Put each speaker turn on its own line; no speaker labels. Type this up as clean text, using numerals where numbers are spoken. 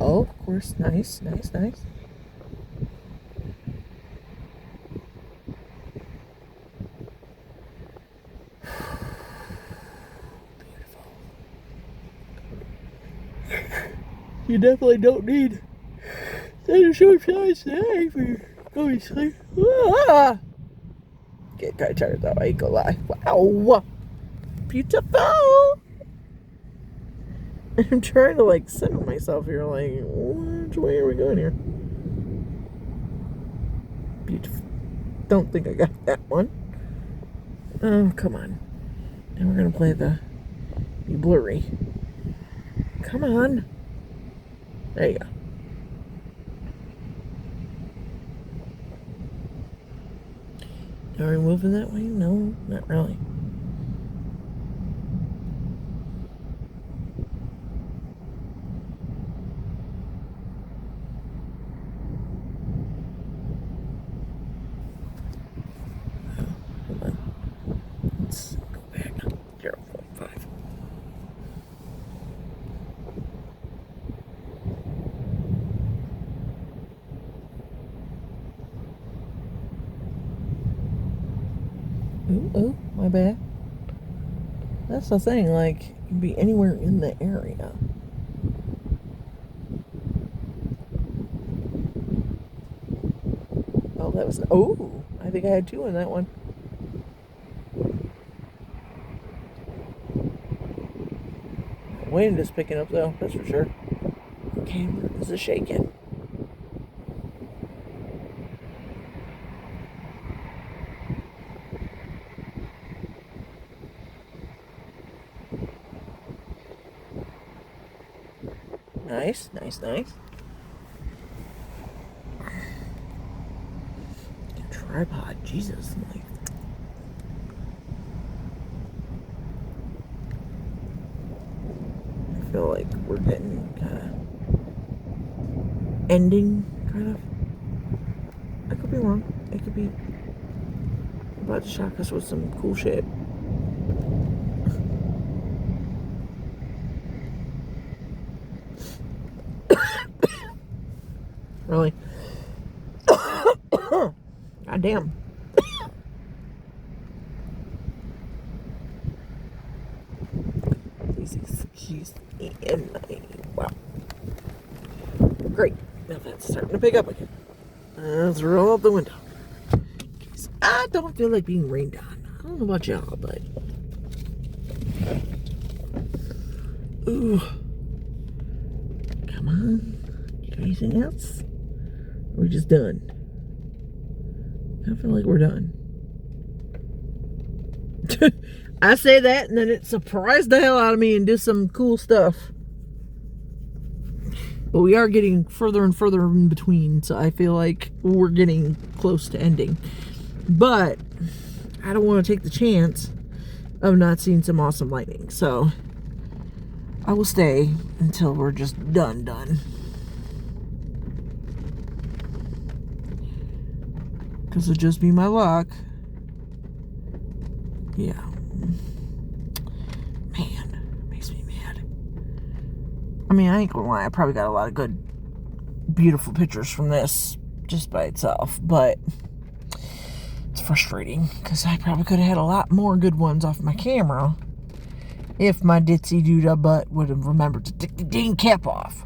Oh, of course. Nice, nice, nice. You definitely don't need a short size today for going to sleep. Ah! Get kind of tired though, I ain't gonna lie. Wow! Beautiful! I'm trying to like center myself here, like, which way are we going here? Beautiful. Don't think I got that one. Oh, come on. Now we're gonna play the be blurry. Come on. There you go. Are we moving that way? No, not really. Hold on. Let's go back. 0.5. Ooh, my bad. That's the thing, like, you can be anywhere in the area. Oh, that was, oh, I think I had 2 in that one. Wind is picking up though, that's for sure. Camera is a shaking. Nice, nice, nice. Tripod, Jesus, like. I feel like we're getting kind of ending, kind of. I could be wrong. It could be about to shock us with some cool shit. Really? God damn. Please excuse me. Wow. Great. Now that's starting to pick up again. Let's roll out the window. I don't feel like being rained on. I don't know about y'all, but. Ooh. Come on. Anything else? Or are we just done? I feel like we're done. I say that and then it surprised the hell out of me and did some cool stuff. But we are getting further and further in between, so I feel like we're getting close to ending. But I don't want to take the chance of not seeing some awesome lightning. So I will stay until we're just done. Because it'll just be my luck. Yeah. Man, makes me mad. I mean, I ain't gonna lie, I probably got a lot of good, beautiful pictures from this just by itself, but it's frustrating because I probably could have had a lot more good ones off my camera if my ditzy doodah butt would have remembered to take the dang cap off.